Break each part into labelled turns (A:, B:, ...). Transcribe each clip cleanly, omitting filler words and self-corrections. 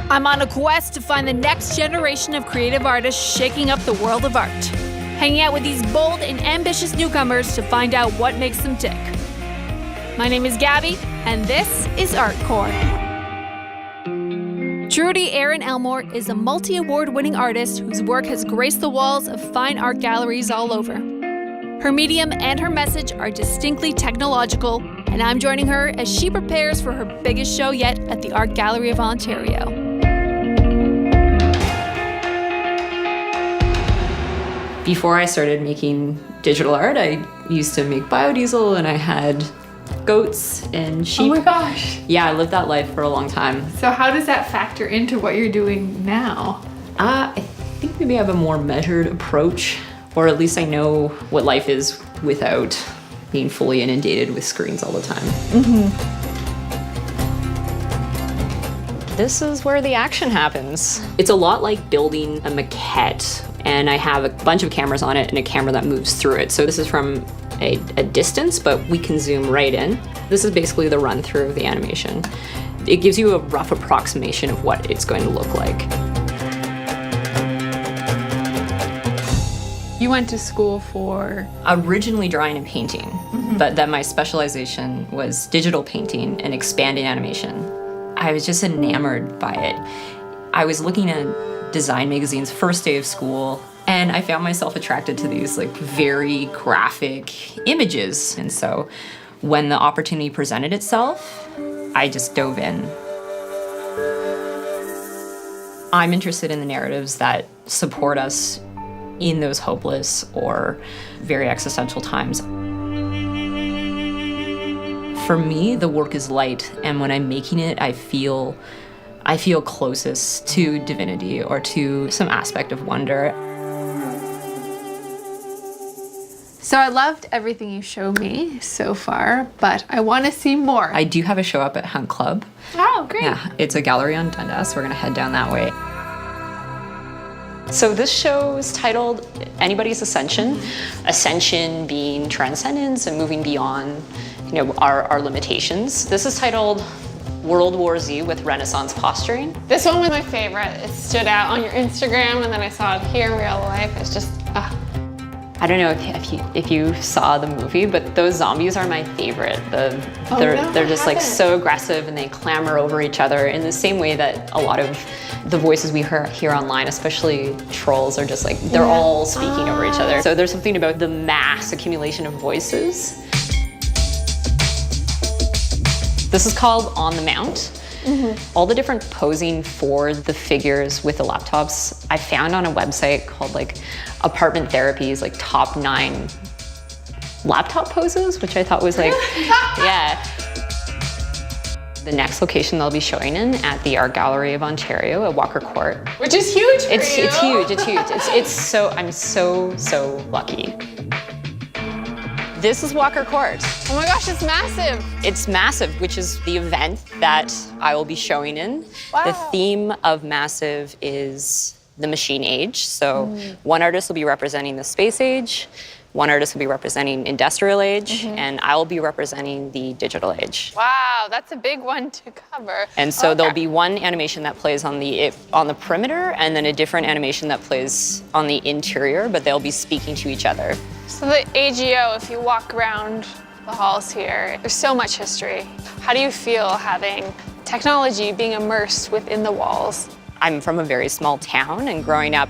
A: I'm on a quest to find the next generation of creative artists shaking up the world of art. Hanging out with these bold and ambitious newcomers to find out what makes them tick. My name is Gabby, and this is ArtCore. Trudy Erin Elmore is a multi-award-winning artist whose work has graced the walls of fine art galleries all over. Her medium and her message are distinctly technological, and I'm joining her as she prepares for her biggest show yet at the Art Gallery of Ontario.
B: Before I started making digital art, I used to make biodiesel, and I had goats and sheep.
C: Oh my gosh.
B: Yeah, I lived that life for a long time.
C: So how does that factor into what you're doing now?
B: I think maybe I have a more measured approach, or at least I know what life is without being fully inundated with screens all the time. This is where the action happens. It's a lot like building a maquette, and I have a bunch of cameras on it and a camera that moves through it. So this is from a distance, but we can zoom right in. This is basically the run through of the animation. It gives you a rough approximation of what it's going to look like.
C: You went to school for?
B: Originally drawing and painting, but then my specialization was digital painting and expanding animation. I was just enamored by it. I was looking at design magazines first day of school, and I found myself attracted to these like very graphic images. And so when the opportunity presented itself, I just dove in. I'm interested in the narratives that support us in those hopeless or very existential times. For me, the work is light, and when I'm making it, I feel closest to divinity or to some aspect of wonder.
C: So I loved everything you showed me so far, but I want to see more.
B: I do have a show up at Hunt Club.
C: Oh, great.
B: Yeah, it's a gallery on Dundas. We're gonna head down that way. So this show is titled Anybody's Ascension. Ascension being transcendence and moving beyond, our limitations. This is titled World War Z with Renaissance posturing.
C: This one was my favorite. It stood out on your Instagram, and then I saw it here in real life. It's just,
B: I don't know if you saw the movie, but those zombies are my favorite. They're just like so aggressive, and they clamor over each other in the same way that a lot of the voices we hear online, especially trolls, are just like, they're all speaking over each other. So there's something about the mass accumulation of voices. This is called On the Mount. All the different posing for the figures with the laptops I found on a website called like Apartment Therapy's like top 9 laptop poses, which I thought was like, yeah. The next location they'll be showing in at the Art Gallery of Ontario at Walker Court.
C: which is huge for
B: It's
C: you.
B: huge, it's huge. I'm so lucky. This is Walker Court.
C: Oh my gosh, it's massive.
B: It's Massive, which is the event that I will be showing in.
C: Wow.
B: The theme of Massive is the machine age. So one artist will be representing the space age, one artist will be representing industrial age, and I will be representing the digital age.
C: Wow, that's a big one to cover.
B: And so there'll be one animation that plays on the perimeter, and then a different animation that plays on the interior, but they'll be speaking to each other.
C: So the AGO, if you walk around the halls here, there's so much history. How do you feel having technology being immersed within the walls?
B: I'm from a very small town, and growing up,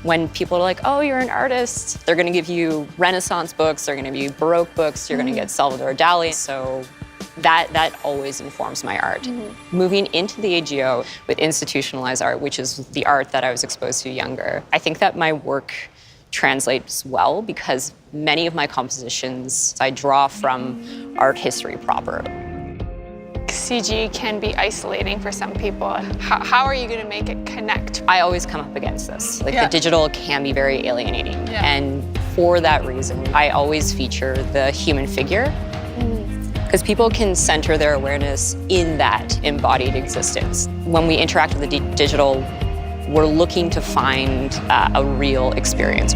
B: when people are like, oh, you're an artist, they're gonna give you Renaissance books, they're gonna give you Baroque books, you're gonna get Salvador Dali. So that always informs my art. Moving into the AGO with institutionalized art, which is the art that I was exposed to younger, I think that my work translates well because many of my compositions I draw from art history proper.
C: CG can be isolating for some people. How are you going to make it connect?
B: I always come up against this. The digital can be very alienating. And for that reason, I always feature the human figure because people can center their awareness in that embodied existence. When we interact with the digital, we're looking to find a real experience.